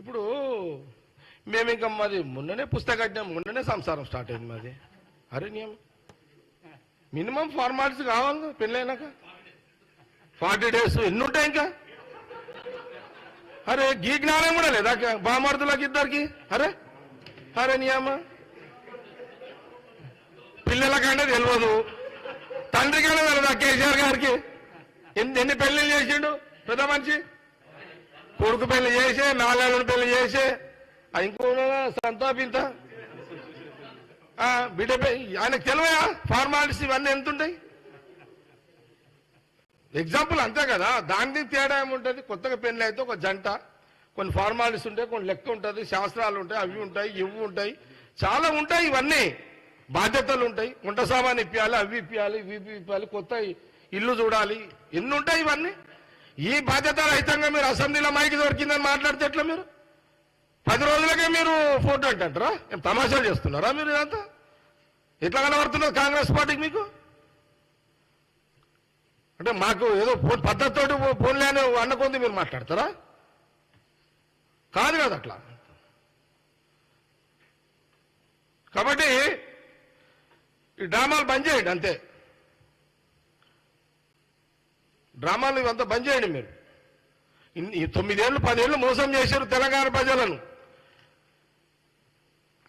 ఇప్పుడు మేము ఇంకా మాది మొన్ననే పుస్తకం కట్టినాం, మొన్ననే సంసారం స్టార్ట్ అయింది మాది. అరే నియమం మినిమం ఫార్మాలిటీస్ కావాలి పెళ్ళైనాక 40 days ఎన్ని ఉంటాయి ఇంకా. అరే గీ జ్ఞానం కూడా లేదా బామర్దులకి ఇద్దరికి. అరే అరే నియమ పిల్లలకంటే తెలియదు, తండ్రికైనా తెలియదు. కేసీఆర్ గారికి ఎన్ని పెళ్లిళ్ళు చేసిండు పెద్ద మనిషి. కొడుకు పెళ్లి చేసే, నాలుగు పెళ్లి చేసే, ఇంకో సంతాపింత బిడ్డ ఆయనకు తెలివయా ఫార్మాలిటీస్ ఇవన్నీ ఎంతుంటాయి. ఎగ్జాంపుల్ అంతే కదా, దానికి తేడా ఏముంటుంది. కొత్తగా పెళ్లి అయితే ఒక జంట కొన్ని ఫార్మాలిటీస్ ఉంటాయి, కొన్ని లెక్క ఉంటుంది, శాస్త్రాలు ఉంటాయి, అవి ఉంటాయి, ఇవి ఉంటాయి, చాలా ఉంటాయి. ఇవన్నీ బాధ్యతలు ఉంటాయి. వంట సామాన్ ఇప్పియాలి, అవి ఇప్పియాలి, ఇవి ఇప్పాలి, కొత్త ఇల్లు చూడాలి, ఎన్ని ఉంటాయి ఇవన్నీ. ఈ బాధ్యత రహితంగా మీరు అసెంబ్లీలో మైకి దొరికిందని మాట్లాడితే ఎట్లా? మీరు 10 రోజులకే మీరు ఫోటో అంటారా? ఏం తమాషాలు చేస్తున్నారా మీరు? ఇదంతా ఎట్లా కనబడుతున్నారు కాంగ్రెస్ పార్టీకి మీకు? అంటే మాకు ఏదో పద్ధతితోటి ఫోన్లే అని అన్నకొంది మీరు మాట్లాడతారా? కాదు కదా అట్లా. కాబట్టి ఈ డ్రామాలు బంద్ చేయండి అంతే. డ్రామాలు ఇవంతా బంద్ చేయండి మీరు. 9 ఏళ్ళు 10 ఏళ్ళు మోసం చేశారు తెలంగాణ ప్రజలను.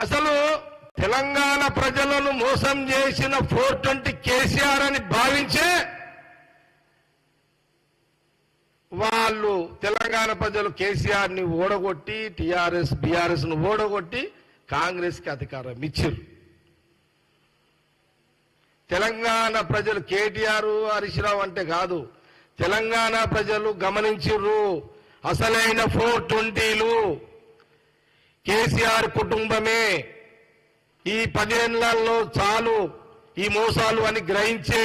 అసలు తెలంగాణ ప్రజలను మోసం చేసిన 420 కేసీఆర్ అని భావించే వాళ్ళు తెలంగాణ ప్రజలు కేసీఆర్ ని ఓడగొట్టి టీఆర్ఎస్ బీఆర్ఎస్ ను ఓడగొట్టి కాంగ్రెస్ కి అధికారం ఇచ్చారు. తెలంగాణ ప్రజలు కేటీఆర్ హరీష్ రావు అంటే కాదు, తెలంగాణ ప్రజలు గమనించిర్రు. అసలైన 420లు కేసీఆర్ కుటుంబమే. ఈ 10 ఏళ్లలో చాలు ఈ మోసాలు అని గ్రహించే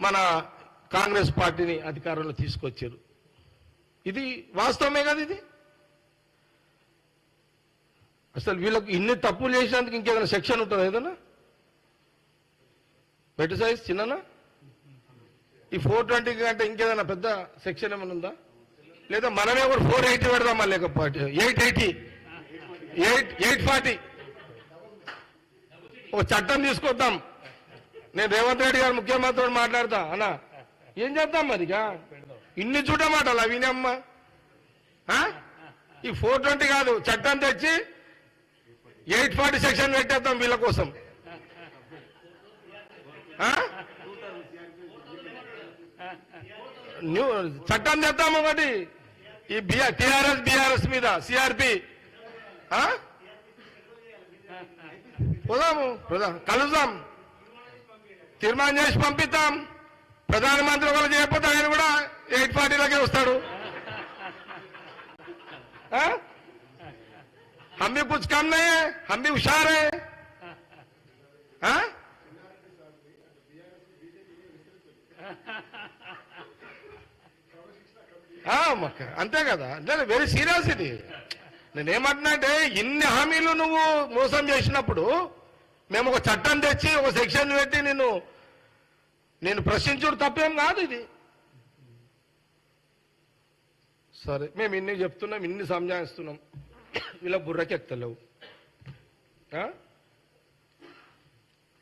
మన కాంగ్రెస్ పార్టీని అధికారంలో తీసుకొచ్చారు. ఇది వాస్తవమే కదా. ఇది అసలు వీళ్ళకు ఇన్ని తప్పులు చేసినందుకు ఇంకేదైనా సెక్షన్ ఉంటుందా? ఏదన్నా పెద్ద సైజ్ చిన్ననా? ఈ 420 కంటే ఇంకేదైనా పెద్ద సెక్షన్ ఏమైనా ఉందా? లేదా మనమే కూడా 480 పెడదామా? లేకపోతే 880 840 ఒక చట్టం తీసుకొద్దాం. నేను రేవంత్ రెడ్డి గారు ముఖ్యమంత్రితో మాట్లాడతా. అన్నా ఏం చేద్దాం మరిగా? ఇన్ని చూడమాటలా వినమ్మ. ఈ 420 కాదు, చట్టం తెచ్చి 840 సెక్షన్ పెట్టేద్దాం వీళ్ళ కోసం. చట్టం తెద్దాం ఒకటి ఈ టీఆర్ఎస్ బీఆర్ఎస్ మీద, సిఆర్పి. పోదాము, కలుద్దాం, తీర్మానం చేసి పంపిద్దాం. ప్రధానమంత్రి ఒకరు చేయకపోతే ఆయన కూడా 840లోకే వస్తాడు. हम भी कुछ कम नहीं है, हम भी होशियार है. అంతే కదా. అంటే వెరీ సీరియస్ ఇది. నేనేమంటున్నా అంటే ఇన్ని హామీలు నువ్వు మోసం చేసినప్పుడు మేము ఒక చట్టం తెచ్చి ఒక సెక్షన్ పెట్టి నేను ప్రశ్నించుడు తప్పేం కాదు ఇది. సరే మేము ఇన్ని చెప్తున్నాం, ఇన్ని సంజాయిస్తున్నాం, వీళ్ళ బుర్రకి ఎక్కలేవు.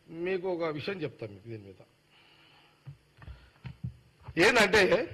మీకు ఒక విషయం చెప్తాను మీకు దీని మీద. ఏంటంటే